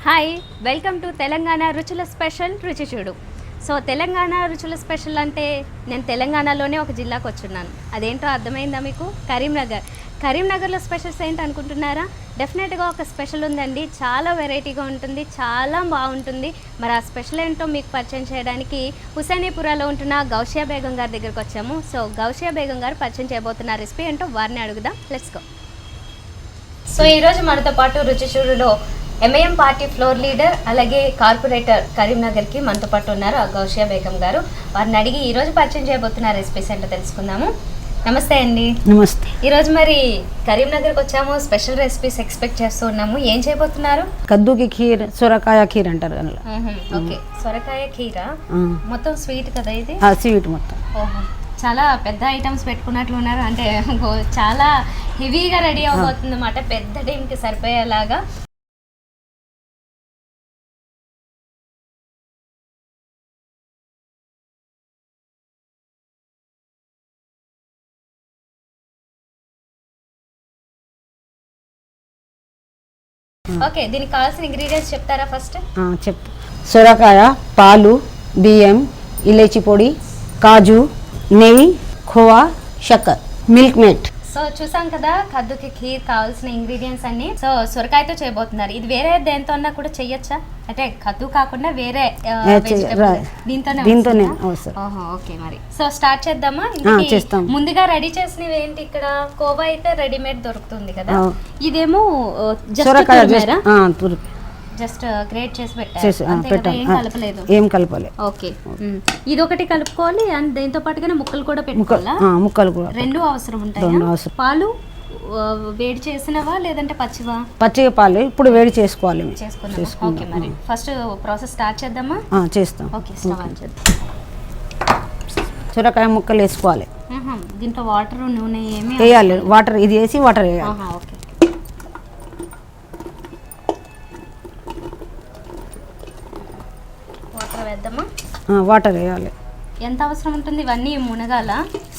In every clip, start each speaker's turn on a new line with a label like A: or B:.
A: Hi, welcome to Telangana రుచుల special రుచి చూడు. సో తెలంగాణ రుచుల స్పెషల్ అంటే నేను తెలంగాణలోనే ఒక జిల్లాకు వచ్చున్నాను. అదేంటో అర్థమైందా మీకు? కరీంనగర్. కరీంనగర్లో స్పెషల్స్ ఏంటి అనుకుంటున్నారా? డెఫినెట్గా ఒక స్పెషల్ ఉందండి. చాలా వెరైటీగా ఉంటుంది, చాలా బాగుంటుంది. మరి ఆ స్పెషల్ ఏంటో మీకు పరిచయం చేయడానికి హుసేనీపురాలో ఉంటున్న గౌషియా బేగం గారి దగ్గరకు వచ్చాము. సో గౌషియా బేగం గారు పరిచయం చేయబోతున్న రెసిపీ ఏంటో వారిని అడుగుదాం. Let's go. సో ఈరోజు మనతో పాటు రుచి చూడులో ఎంఐఎం పార్టీ ఫ్లోర్ లీడర్ అలాగే కార్పొరేటర్ కరీంనగర్కి మనతో పాటు ఉన్నారు గౌషియా బేగం గారు. వారిని అడిగి ఈరోజు పరిచయం చేయబోతున్న రెసిపీస్ ఏంటో తెలుసుకుందాము. నమస్తే అండి.
B: నమస్తే.
A: ఈరోజు మరి కరీంనగర్కి వచ్చాము, స్పెషల్ రెసిపీస్ ఎక్స్పెక్ట్ చేస్తూ ఉన్నాము. ఏం చేయబోతున్నారు?
B: కద్దుకి ఖీర్, సొరకాయ ఖీర్ అంటారు కదా.
A: ఓకే, సొరకాయ ఖీరా. మొత్తం స్వీట్ కదా ఇది?
B: స్వీట్ మొత్తం.
A: ఓహో, చాలా పెద్ద ఐటమ్స్ పెట్టుకున్నట్లు ఉన్నారు. అంటే చాలా హెవీగా రెడీ అవబోతుంది అన్నమాట, పెద్ద టైంకి సరిపోయేలాగా. ఓకే, దీనికి కావాల్సిన ఇంగ్రీడియంట్స్ చెప్తారా ఫస్ట్?
B: చెప్తా. సొరకాయ, పాలు, బియ్యం, ఇలాచి పొడి, కాజు, నెయ్యి, ఖోవా, చక్కెర, మిల్క్ మేట్.
A: సో చూసాం కదా కద్దుకి ఖీర్ కావాల్సిన ఇంగ్రీడియంట్స్ అన్ని. సో సొరకాయతో చేయబోతున్నారు. ఇది వేరే దేంతో అన్నా కూడా చెయ్యొచ్చా? అంటే కద్దు కాకుండా వేరే దీంతోనే
B: అవసరం.
A: ఓకే, మరి సో స్టార్ట్ చేద్దామా?
B: చేస్తాం.
A: ముందుగా రెడీ చేసినవి ఏంటి? ఇక్కడ కోవా అయితే రెడీమేడ్ దొరుకుతుంది కదా, ఇదేమో జస్ట్ గ్రేట్ చేసి పెట్టారు,
B: ఏం కలపలేదు.
A: ఓకే, ఇది ఒకటి కలుపుకోవాలి. అండ్ దీంతో పాటుగానే ముక్కలు కూడా పెట్టుకోవాలా?
B: ముక్కలు కూడా
A: రెండు అవసరం ఉంటాయి. పాలు వేడి చేసినవా లేదంటే పచ్చివా?
B: పచ్చిగా పాలు ఇప్పుడు వేడి చేసుకోవాలి.
A: ఓకే, మరి ఫస్ట్ ప్రాసెస్ స్టార్ట్ చేద్దామా?
B: చేస్తాం.
A: ఓకే, స్టవ్ ఆన్ చేద్దాం.
B: సొరకాయ ముక్కలు వేసుకోవాలి.
A: దీంట్లో వాటర్ నూనె ఏమి
B: వేయాలి? వాటర్ ఇది వేసి వాటర్ వేయాలి.
A: ఓకే, వాటర్ వేద్దామా?
B: వాటర్ వేయాలి.
A: ఎంత అవసరం ఉంటుంది? ఇవన్నీ మునగాల?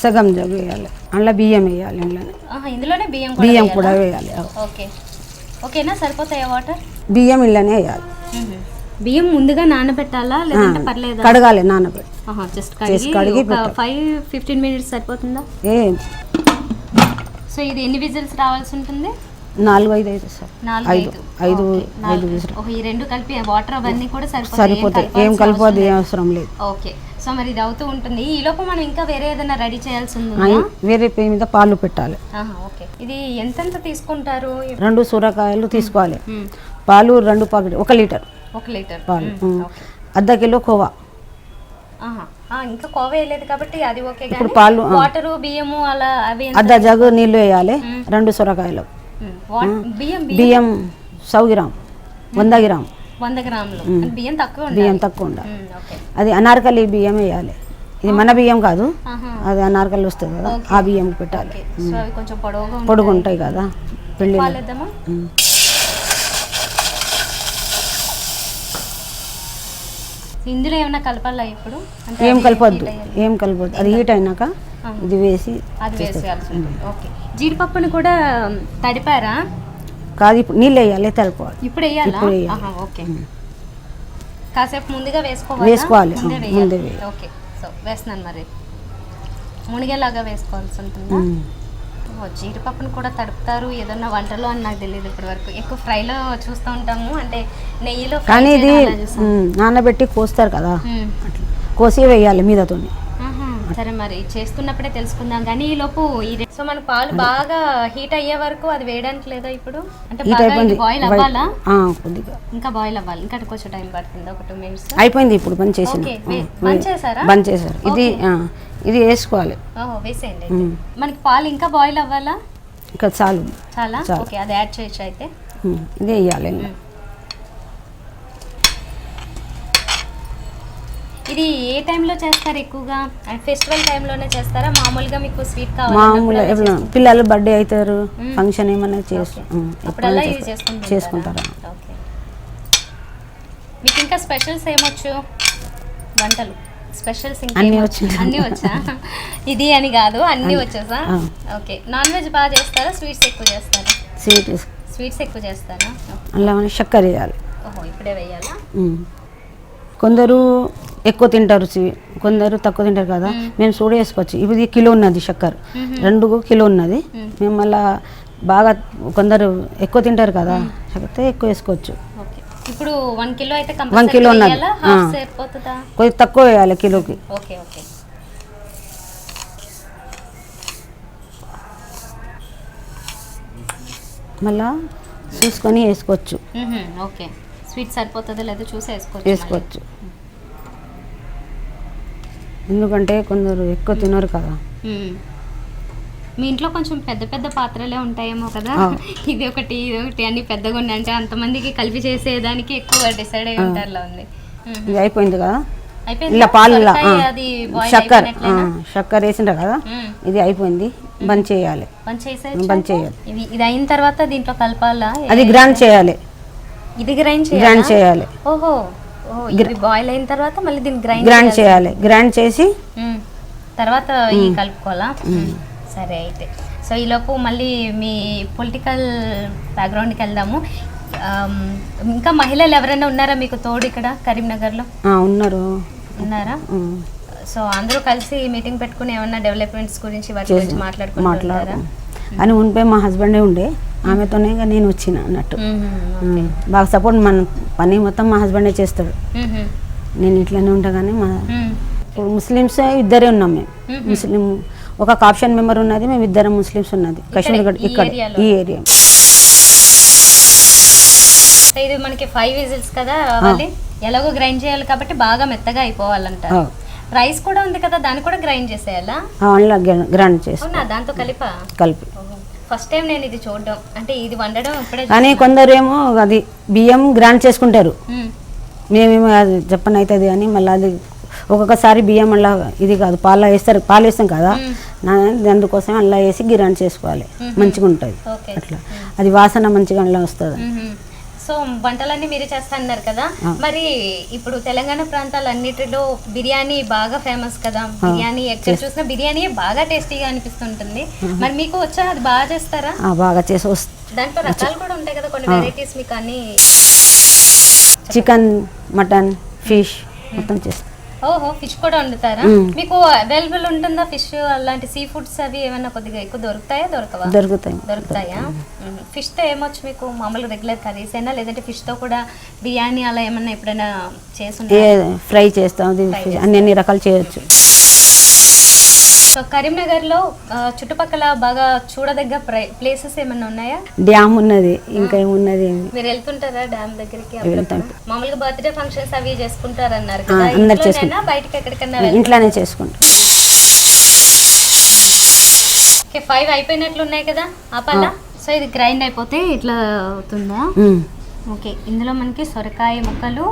B: సగం జగ్గు వేయాలి. అందులో బియ్యం వేయాలి.
A: ఇందులోనే
B: బియ్యం కూడా వేయాలి.
A: ఓకే, ఓకేనా? సరిపోతాయా వాటర్?
B: బియ్యం ఇళ్ళనే వేయాలి.
A: బియ్యం ముందుగా నానబెట్టాలా లేదంటే పర్లేదా?
B: కడగాలి, నానబెట్టి
A: జస్ట్ కడిగి 5-15 మినిట్స్ సరిపోతుందా? సో ఇది ఎన్ని విజిల్స్ రావాల్సి ఉంటుంది?
B: 4-5 సార్. 5
A: ఈ రెండు కలిపి వాటర్ అవన్నీ కూడా
B: సరిపోతాయి. ఏం కలిపోదు, అవసరం లేదు.
A: ఓకే, సో మరి ఇది అవుతూ ఉంటుంది. ఈ లోపు మనం ఇంకా వేరే ఏదైనా రెడీ చేయాల్సి ఉంది?
B: వేరే పొయ్యి మీద పాలు పెట్టాలి.
A: ఓకే, ఇది ఎంతెంత తీసుకుంటారు?
B: 2 సొరకాయలు తీసుకోవాలి. పాలు 2 ప్యాకెట్, 1 లీటర్.
A: 1 లీటర్
B: పాలు. అర్ధ కిలో కోవా.
A: ఇంకా కోవా వేయలేదు కాబట్టి అది ఓకే.
B: ఇప్పుడు పాలు,
A: వాటర్, బియ్యము అలా అవి
B: అర్ధ జగ్గు నీళ్ళు వేయాలి. 2 సొరకాయలు. బియ్యం 100 గ్రామ్, 100 గ్రామ్.
A: 100 గ్రాములు బియ్యం తక్కువ
B: ఉండాలి. అది అనార్కలి బియ్యం వేయాలి. ఇది మన బియ్యం కాదు, అది అనార్కలి వస్తుంది కదా, ఆ బియ్యం పెట్టాలి.
A: కొంచెం
B: పొడుగు ఉంటాయి కదా. పెళ్ళి
A: ఇందులో ఏమైనా కలపాలా ఇప్పుడు?
B: ఏం కలపొద్దు. అది హీట్ అయినాక ఇది వేసి
A: ఓకే. జీడిపప్పుని కూడా తడిపారా?
B: కాదు, ఇప్పుడు నీళ్ళు వేయాలి, తడిపోవాలి.
A: ఇప్పుడు వేయాలా? ఓకే, కాసేపు ముందుగా వేసుకోవాలి. ముందే. ఓకే, సో వేస్తున్నాను. మరి మునిగేలాగా వేసుకోవాల్సి ఉంటుందా? జీడిపప్పును కూడా తడుపుతారు ఏదన్నా వంటలో అని నాకు తెలియదు ఇప్పటి వరకు. ఎక్కువ ఫ్రైలో చూస్తూ ఉంటాము, అంటే నెయ్యిలో.
B: కానీ ఇది నానబెట్టి కోస్తారు కదా, కోసి వేయాలి మీదతో.
A: సరే, మరి చేస్తున్నప్పుడే తెలుసుకుందాం. కానీ ఈ లోపు సో మన పాలు బాగా హీట్ అయ్యే వరకు అది వేయడానికి లేదా ఇప్పుడు? అంటే బాయిల్ అవ్వాలా?
B: కొద్దిగా
A: ఇంకా బాయిల్ అవ్వాలి. ఇంకా కొంచెం టైం పడుతుంది, ఒక 2 మినిట్స్.
B: అయిపోయింది ఇప్పుడు బంద్ చేసి.
A: బంద్ చేశారా?
B: బంద్ చేశారు. ఇది వేసుకోవాలి.
A: వేసేయండి. మనకి పాలు ఇంకా బాయిల్ అవ్వాలా?
B: ఇంకా చాలా.
A: ఓకే, అది యాడ్ చేయొచ్చు అయితే.
B: ఇది వేయాలి.
A: ఇది ఏ టైంలో చేస్తారు ఎక్కువగా? ఫెస్టివల్ టైంలోనే చేస్తారా? మామూలుగా మీకు స్వీట్
B: మామూలుగా పిల్లలు బర్త్డే అవుతారు, ఫంక్షన్ ఏమైనా చేసుకుంటారా?
A: మీకు ఇంకా స్పెషల్స్ ఏమొచ్చు వంటలు? స్పెషల్స్
B: అన్నీ
A: వచ్చా? ఇది అని కాదు, అన్నీ వచ్చేసా? ఓకే, నాన్ వెజ్ బాగా చేస్తారా? స్వీట్స్ ఎక్కువ చేస్తారా?
B: స్వీట్స్ ఎక్కువ చేస్తారా? అలా చక్కెర వేయాలి.
A: ఓహో ఇప్పుడే వేయాలా?
B: కొందరు ఎక్కువ తింటారు కొందరు తక్కువ తింటారు కదా, మేము సూడ వేసుకోవచ్చు. ఇది కిలో ఉన్నది చక్కెర, 2 కిలో ఉన్నది. మేము మళ్ళీ బాగా కొందరు ఎక్కువ తింటారు కదా, చక్కెర ఎక్కువ వేసుకోవచ్చు.
A: ఇప్పుడు 1 కిలో అయితే
B: 1 కిలో ఉన్నది, కొద్దిగా తక్కువ వేయాలి కిలోకి.
A: Okay okay.
B: మళ్ళా చూసుకొని వేసుకోవచ్చు.
A: ఓకే, స్వీట్ సరిపోతుందో లేదో చూసి వేసుకోవచ్చు.
B: ఎందుకంటే కొందరు ఎక్కువ తినరు కదా.
A: మీ ఇంట్లో కొంచెం పెద్ద పెద్ద పాత్రలే ఉంటాయేమో కదా, ఇది ఒకటి అన్ని పెద్దగా ఉన్నాయంటే అంతమందికి కలిపి చేసేదానికి ఎక్కువ డిసైడ్ అయ్యి ఉంటారులా ఉంది.
B: ఇది అయిపోయింది కదా,
A: ఇలా
B: పాలు చక్కెర వేసిండ్రు కదా, ఇది అయిపోయింది. బంద్ చేయాలి.
A: ఇది అయిన తర్వాత దీంట్లో కలపాలా?
B: అది గ్రైండ్ చేయాలి.
A: ఇది గ్రైండ్
B: చేయాలి.
A: ఓహో, ఇది బాయిల్ అయిన తర్వాత మళ్ళీ దీన్ని
B: గ్రైండ్ చేయాలి. గ్రైండ్ చేసి
A: తర్వాత ఈ కలుపుకోవాలా? సరే అయితే. సో ఈలోపు మళ్ళీ మీ పొలిటికల్ బ్యాక్గ్రౌండ్కి వెళ్దాము. ఇంకా మహిళలు ఎవరైనా ఉన్నారా మీకు తోడు ఇక్కడ కరీంనగర్లో? ఉన్నారా? సో అందరూ కలిసి మీటింగ్ పెట్టుకుని ఏమన్నా డెవలప్మెంట్స్ గురించి వాటి గురించి మాట్లాడుకుంటారా?
B: అని ఉంటే మా హస్బెండే ఉండే, ఆమెతోనే నేను వచ్చిన అన్నట్టు. బాగా సపోర్ట్, మన పని మొత్తం మా హస్బెండే చేస్తాడు. నేను ఇట్లనే ఉంటా. కానీ మా ముస్లిమ్స్ ఇద్దరే ఉన్నాం మేము. ముస్లిం ఒక కాప్షన్ మెంబర్ ఉన్నది, మేము ఇద్దరం ముస్లిమ్స్ ఉన్నది కాశ్మీర్ ఇక్కడ ఈ ఏరియా.
A: ఇది మనకి 5 విజిల్స్ కదా రావాలి, ఎలాగో గ్రైండ్ చేయాలి కాబట్టి బాగా మెత్తగా అయిపోవాలంట. రైస్ కూడా ఉంది కదా, దాన్ని కూడా గ్రైండ్ చేసేయాలా?
B: గ్రైండ్ చేసి
A: దాంతో కలిపి ఫస్ట్ టైం నేను ఇది చూడడం, అంటే ఇది వండడం ఇప్పుడే.
B: కానీ కొందరు ఏమో అది బియ్యం గ్రైండ్ చేసుకుంటారు, మేమేమో అది చెప్పని అవుతుంది అని మళ్ళీ అది ఒక్కొక్కసారి బియ్యం అలా ఇది కాదు, పాలు వేస్తాం కదా, అందుకోసం అలా వేసి గ్రైండ్ చేసుకోవాలి, మంచిగా ఉంటుంది అట్లా. అది వాసన మంచిగా అలా వస్తుంది.
A: సో వంటలన్నీ మీరే చేస్తా అన్నారు కదా, మరి ఇప్పుడు తెలంగాణ ప్రాంతాలన్నిటిలో బిర్యానీ బాగా ఫేమస్ కదా, బిర్యానీ ఎక్కడ చూసినా బిర్యానీ బాగా టేస్టీగా అనిపిస్తుంటుంది. మరి మీకు వచ్చా, అది బాగా చేస్తారా?
B: బాగా చేసి
A: దాంట్లో రకాలు కూడా ఉంటాయి కదా, కొన్ని వెరైటీస్ మీకు అన్ని
B: చికెన్, మటన్, ఫిష్ మొత్తం చేస్తాం.
A: ఓహో, ఫిష్ కూడా వండుతారా? మీకు అవైలబుల్ ఉంటుందా ఫిష్? అలాంటి సీ ఫుడ్స్ అవి ఏమైనా కొద్దిగా ఎక్కువ దొరుకుతాయా? దొరుకుతాయా? ఫిష్ తో ఏమొచ్చు మీకు? మామూలుగా రెగ్యులర్ కర్రీస్ అయినా, లేదంటే ఫిష్ తో కూడా బిర్యానీ అలా ఏమన్నా ఎప్పుడైనా చేసి
B: ఫ్రై చేస్తాం, అన్ని రకాలు చేయొచ్చు.
A: సో కరీంనగర్ లో చుట్టుపక్కల బాగా చూడదగ్గ ప్లేసెస్ ఏమన్నా ఉన్నాయా?
B: డ్యామ్ ఉన్నది, ఇంకా ఏమున్నది.
A: మీరు వెళ్తుంటారా డ్యామ్ దగ్గరికి? మామూలుగా బర్త్డే ఫంక్షన్స్ అవి చేసుకుంటారన్నారు కదా, బయటకి ఎక్కడికన్నా?
B: ఇంట్లోనే చేసుకుంటాం.
A: 5 అయిపోయినట్లు ఉన్నాయి కదా, ఆపాలా? సో ఇది గ్రైండ్ అయిపోతే ఇట్లా అవుతుందా? ఓకే, ఇందులో మనకి సొరకాయ ముక్కలు,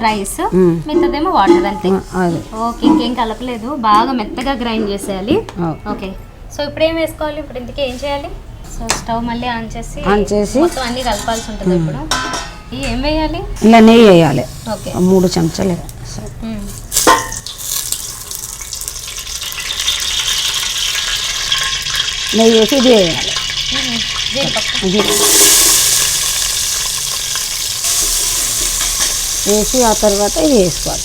A: రైస్, మిగతాదేమో వాటర్ అంతే. ఓకే, ఇంకేం కలపలేదు, బాగా మెత్తగా గ్రైండ్ చేసేయాలి. ఓకే, సో ఇప్పుడు ఏం వేసుకోవాలి? ఇప్పుడు ఇందుకే ఏం చేయాలి? సో స్టవ్ మళ్ళీ ఆన్ చేసి మొత్తం అన్ని కలపాల్సి ఉంటుంది. ఇప్పుడు ఏం వేయాలి?
B: ఇలా నెయ్యి వేయాలి.
A: ఓకే,
B: 3 చెంచాలు నెయ్యి వేసి ఇది వేయాలి. వేసి ఆ తర్వాత ఇది వేసుకోవాలి.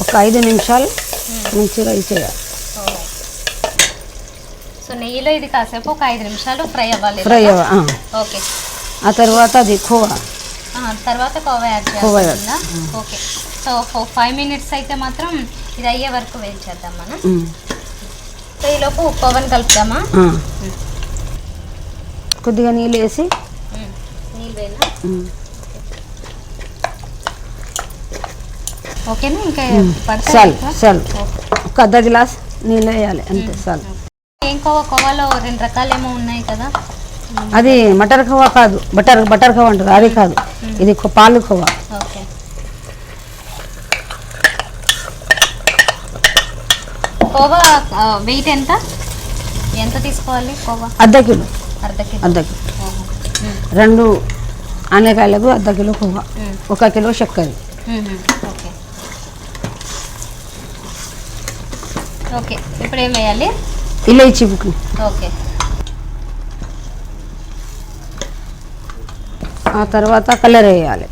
B: ఒక 5 నిమిషాలు మంచిగా చేయాలి.
A: సో నెయ్యిలో ఇది కాసేపు ఒక 5 నిమిషాలు ఫ్రై అవ్వాలి. ఓకే,
B: ఆ తర్వాత అది కోవా,
A: తర్వాత కోవా యాడ్ చేయాలి. ఓకే, సో 5 మినిట్స్ అయితే మాత్రం ఇది అయ్యే వరకు వెయిట్ చేద్దాం మనం. సో ఈలోపు కోవాని కలుపుదామా?
B: కొద్దిగా నీళ్ళు వేసి,
A: ఓకేనా? ఇంకా
B: సాల్ ఒక అర్ధ గ్లాస్ నీళ్ళు వేయాలి అంతే, సాల్.
A: ఏం కోవాలో 2 రకాలు ఏమో ఉన్నాయి కదా,
B: అది మటర్ కోవా కాదు, బటర్ కోవా అంటారు, అది కాదు, ఇది పాలు కోవా.
A: ఓకే, కోవా వెయిట్ ఎంత తీసుకోవాలి? కోవా
B: అర్ధ కిలో. 2 ఆనకాయలకు 1/2 కిలో కోవా, 1 కిలో చక్కెర.
A: ఓకే, ఇప్పుడు ఏం వేయాలి?
B: ఇలాచి బుక్ని.
A: ఓకే.
B: ఆ తర్వాత కలర్ వేయాలి.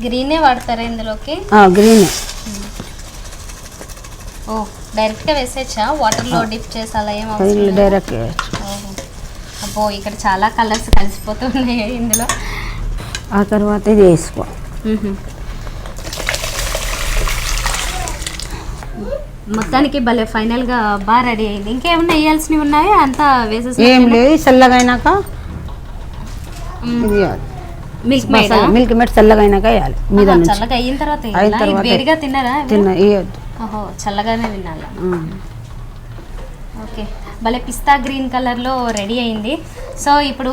A: గ్రీనే వాడతారా ఇందులోకి?
B: గ్రీనే.
A: ఓ డైరెక్ట్గా వేసేచ్చా? వాటర్లో డిప్ చేసి అలా ఏం అవసరం లేదా?
B: డైరెక్ట్ వేయచ్చు.
A: అబ్బో ఇక్కడ చాలా కలర్స్ కలిసిపోతున్నాయి ఇందులో.
B: ఆ తర్వాత ఇది వేసుకో.
A: మొత్తానికి భలే ఫైనల్గా బాగా రెడీ అయింది. ఇంకేమన్నా వేయాల్సినవి ఉన్నాయా? అంతా వేసేసి
B: ఏం లేదు. చల్లగా అయినాక
A: మిల్క్ మేడ్
B: మిల్క్ మేడ్ చల్లగా అయినాక వేయాలి మీద నుంచి.
A: చల్లగా అయిన తర్వాత
B: అయిన తర్వాత
A: వేడిగా తిన్నారా?
B: వేయద్దు.
A: ఓహో చల్లగానే తినాలా. ఓకే భలే పిస్తా గ్రీన్ కలర్లో రెడీ అయింది. సో ఇప్పుడు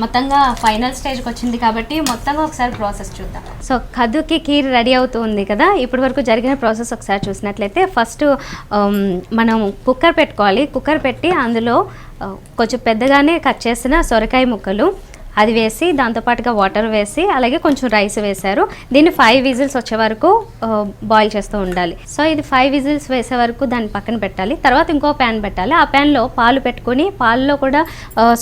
A: మొత్తంగా ఫైనల్ స్టేజ్కి వచ్చింది కాబట్టి మొత్తంగా ఒకసారి ప్రాసెస్ చూద్దాం. సో కద్దుకి కీర్ రెడీ అవుతుంది కదా. ఇప్పటి వరకు జరిగిన ప్రాసెస్ ఒకసారి చూసినట్లయితే ఫస్ట్ మనం కుక్కర్ పెట్టుకోవాలి. కుక్కర్ పెట్టి అందులో కొంచెం పెద్దగానే కట్ చేసిన సొరకాయ ముక్కలు అది వేసి దాంతోపాటుగా వాటర్ వేసి అలాగే కొంచెం రైస్ వేశారు. దీన్ని 5 విజిల్స్ వచ్చే వరకు బాయిల్ చేస్తూ ఉండాలి. సో ఇది 5 విజిల్స్ వేసే వరకు దాన్ని పక్కన పెట్టాలి. తర్వాత ఇంకో ప్యాన్ పెట్టాలి. ఆ ప్యాన్లో పాలు పెట్టుకొని పాలలో కూడా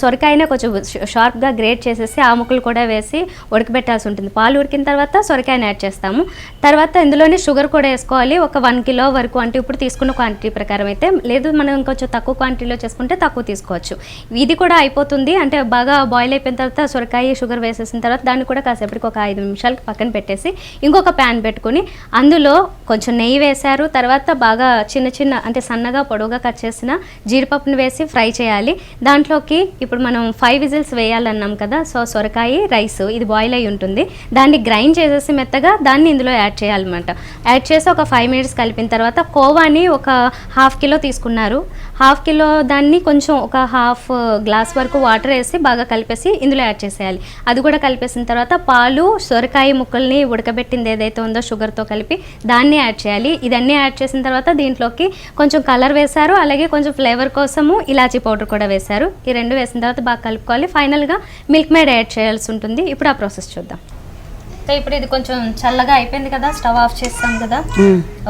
A: సొరకాయనే కొంచెం షార్ప్గా గ్రేట్ చేసేసి ఆ ముక్కలు కూడా వేసి ఉడకబెట్టాల్సి ఉంటుంది. పాలు ఉడికిన తర్వాత సొరకాయని యాడ్ చేస్తాము. తర్వాత ఇందులోనే షుగర్ కూడా వేసుకోవాలి. ఒక 1 కిలో వరకు, అంటే ఇప్పుడు తీసుకున్న క్వాంటిటీ ప్రకారం అయితే. లేదు మనం ఇంకొంచెం తక్కువ క్వాంటిటీలో చేసుకుంటే తక్కువ తీసుకోవచ్చు. ఇది కూడా అయిపోతుంది. అంటే బాగా బాయిల్ అయిపోయిన తర్వాత సొరకాయ షుగర్ వేసేసిన తర్వాత దాన్ని కూడా కాసేపటికి ఒక 5 నిమిషాలకి పక్కన పెట్టేసి ఇంకొక ప్యాన్ పెట్టుకుని అందులో కొంచెం నెయ్యి వేశారు. తర్వాత బాగా చిన్న అంటే సన్నగా పొడవుగా కట్ చేసిన జీడిపప్పును వేసి ఫ్రై చేయాలి. దాంట్లోకి ఇప్పుడు మనం 5 విజిల్స్ వేయాలన్నాం కదా. సో సొరకాయ రైస్ ఇది బాయిల్ అయి ఉంటుంది. దాన్ని గ్రైండ్ చేసేసి మెత్తగా దాన్ని ఇందులో యాడ్ చేయాలన్నమాట. యాడ్ చేసి ఒక 5 మినిట్స్ కలిపిన తర్వాత కోవాని ఒక 1/2 కిలో తీసుకున్నారు. 1/2 కిలో దాన్ని కొంచెం ఒక 1/2 గ్లాస్ వరకు వాటర్ వేసి బాగా కలిపేసి ఇందులో యాడ్ చేసేయాలి. అది కూడా కలిపేసిన తర్వాత పాలు సొరకాయ ముక్కల్ని ఉడకబెట్టింది ఏదైతే ఉందో షుగర్తో కలిపి దాన్ని యాడ్ చేయాలి. ఇదన్నీ యాడ్ చేసిన తర్వాత దీంట్లోకి కొంచెం కలర్ వేశారు. అలాగే కొంచెం ఫ్లేవర్ కోసము ఇలాచీ పౌడర్ కూడా వేశారు. ఈ 2 వేసిన తర్వాత బాగా కలుపుకోవాలి. ఫైనల్గా మిల్క్ మేడ్ యాడ్ చేయాల్సి ఉంటుంది. ఇప్పుడు ఆ ప్రాసెస్ చూద్దాం. సో ఇప్పుడు ఇది కొంచెం చల్లగా అయిపోయింది కదా, స్టవ్ ఆఫ్ చేస్తాం కదా.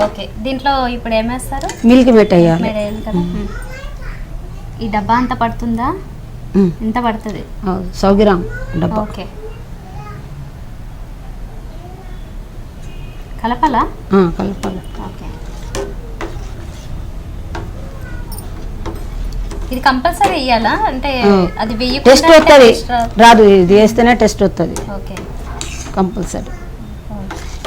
A: ఓకే దీంట్లో ఇప్పుడు ఏం వేస్తారు?
B: మిల్క్ మేడ్ వేయాలి
A: కదా. ఈ డబ్బా అంతా పడుతుందా? ఎంత పడుతుంది?
B: 100 గ్రామ్ డబ్బా.
A: ఓకే కలపాలా?
B: కలపాలి.
A: ఓకే ఇది కంపల్సరీ వేయాలా? అంటే అది
B: టెస్ట్ వస్తుంది రాదు, ఇది వేస్తేనే టెస్ట్ వస్తుంది.
A: Okay
B: compulsory.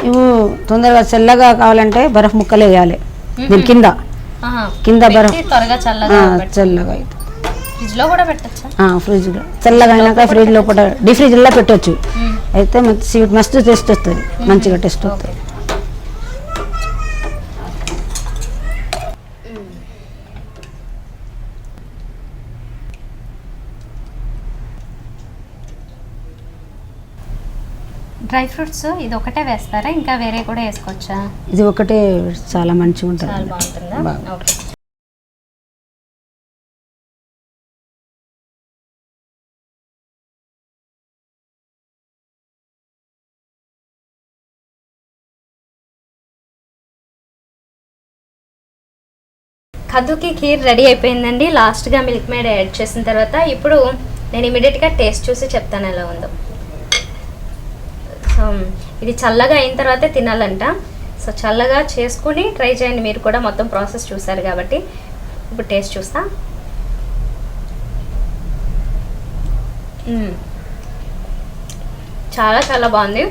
B: ఇవి తొందరగా చల్లగా కావాలంటే బరఫ్ ముక్కలు వేయాలి. దీని కింద బరఫ్ త్వరగా చల్లగా అవుతుంది.
A: ఫ్రిడ్జ్లో కూడా పెట్టచ్చా?
B: ఫ్రిడ్జ్లో చల్లగా అయినాక ఫ్రిడ్జ్ లోపల డీ ఫ్రిడ్జ్లో పెట్టవచ్చు. అయితే మస్తు టేస్ట్ వస్తుంది, మంచిగా టేస్ట్ వస్తుంది.
A: డ్రై ఫ్రూట్స్ ఇది ఒకటే వేస్తారా? ఇంకా వేరే కూడా వేసుకోవచ్చా?
B: ఇది ఒకటే చాలా మంచిగా ఉంటుంది.
A: చాలా బాగుంటుందా? ఓకే. కద్దుకి ఖీర్ రెడీ అయిపోయిందండి. లాస్ట్గా మిల్క్ మేడ్ యాడ్ చేసిన తర్వాత ఇప్పుడు నేను ఇమీడియట్గా టేస్ట్ చూసి చెప్తాను ఎలా ఉందో. సో ఇది చల్లగా అయిన తర్వాతే తినాలంట. సో చల్లగా చేసుకుని ట్రై చేయండి మీరు కూడా. మొత్తం ప్రాసెస్ చూసారు కాబట్టి ఇప్పుడు టేస్ట్ చూస్తా. చాలా చాలా బాగుంది.